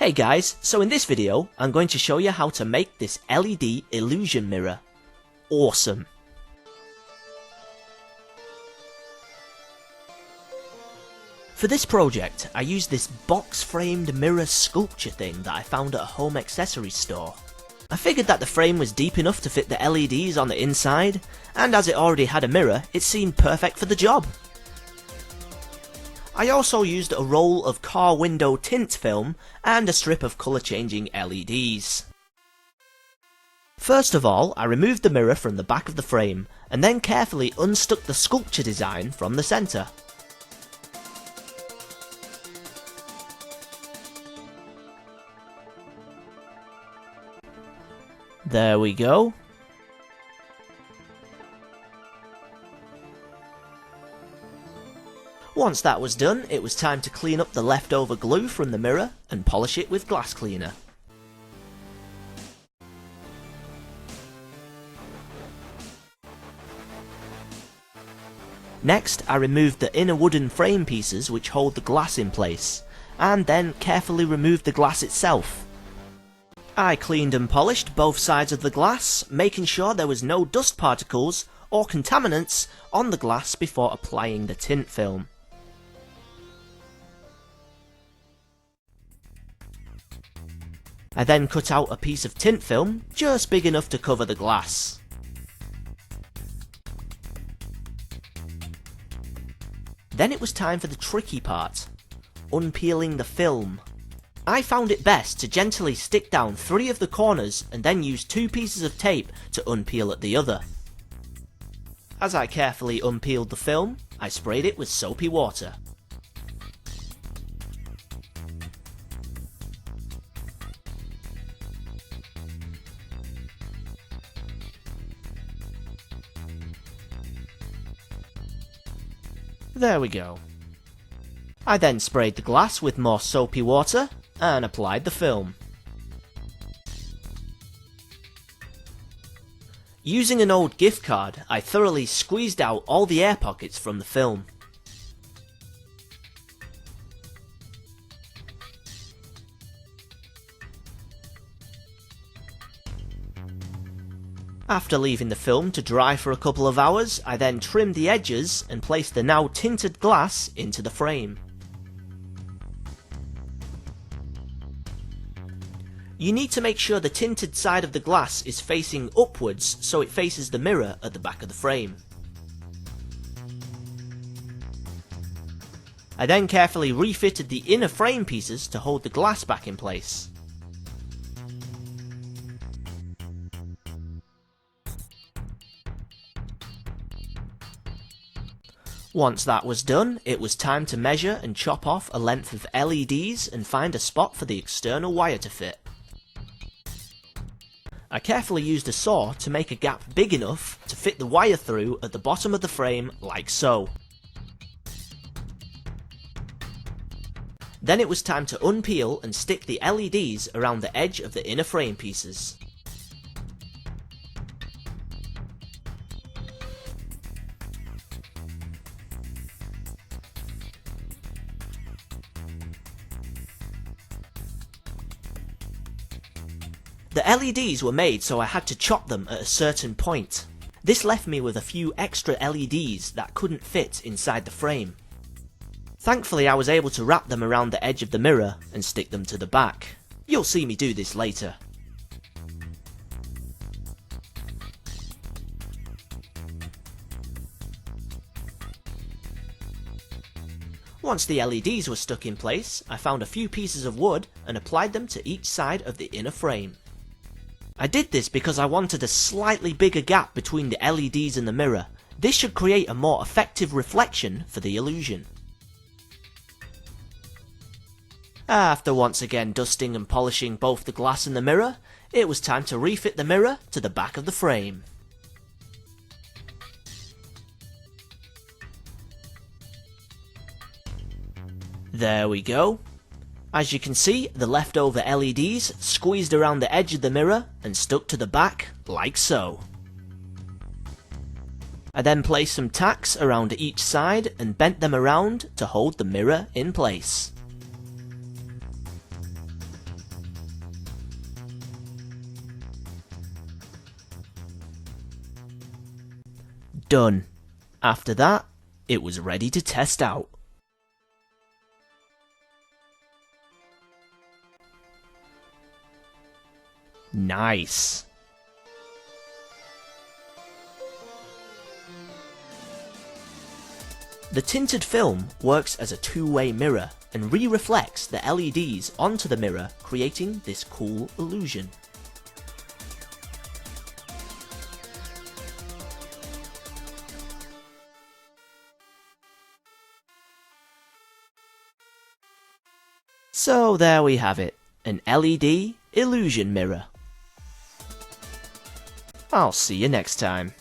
Hey guys, so in this video, I'm going to show you how to make this LED illusion mirror. Awesome! For this project, I used this box-framed mirror sculpture thing that I found at a home accessories store. I figured that the frame was deep enough to fit the LEDs on the inside, and as it already had a mirror, it seemed perfect for the job. I also used a roll of car window tint film and a strip of colour changing LEDs. First of all, I removed the mirror from the back of the frame and then carefully unstuck the sculpture design from the centre. There we go. Once that was done, it was time to clean up the leftover glue from the mirror and polish it with glass cleaner. Next, I removed the inner wooden frame pieces which hold the glass in place, and then carefully removed the glass itself. I cleaned and polished both sides of the glass, making sure there was no dust particles or contaminants on the glass before applying the tint film. I then cut out a piece of tint film, just big enough to cover the glass. Then it was time for the tricky part, unpeeling the film. I found it best to gently stick down 3 of the corners and then use 2 pieces of tape to unpeel at the other. As I carefully unpeeled the film, I sprayed it with soapy water. There we go. I then sprayed the glass with more soapy water and applied the film. Using an old gift card, I thoroughly squeezed out all the air pockets from the film. After leaving the film to dry for a couple of hours, I then trimmed the edges and placed the now tinted glass into the frame. You need to make sure the tinted side of the glass is facing upwards so it faces the mirror at the back of the frame. I then carefully refitted the inner frame pieces to hold the glass back in place. Once that was done, it was time to measure and chop off a length of LEDs and find a spot for the external wire to fit. I carefully used a saw to make a gap big enough to fit the wire through at the bottom of the frame like so. Then it was time to unpeel and stick the LEDs around the edge of the inner frame pieces. The LEDs were made so I had to chop them at a certain point. This left me with a few extra LEDs that couldn't fit inside the frame. Thankfully I was able to wrap them around the edge of the mirror and stick them to the back. You'll see me do this later. Once the LEDs were stuck in place, I found a few pieces of wood and applied them to each side of the inner frame. I did this because I wanted a slightly bigger gap between the LEDs and the mirror. This should create a more effective reflection for the illusion. After once again dusting and polishing both the glass and the mirror, it was time to refit the mirror to the back of the frame. There we go. As you can see, the leftover LEDs squeezed around the edge of the mirror and stuck to the back like so. I then placed some tacks around each side and bent them around to hold the mirror in place. Done. After that, it was ready to test out. Nice. The tinted film works as a two-way mirror and re-reflects the LEDs onto the mirror, creating this cool illusion. So there we have it, an LED illusion mirror. I'll see you next time.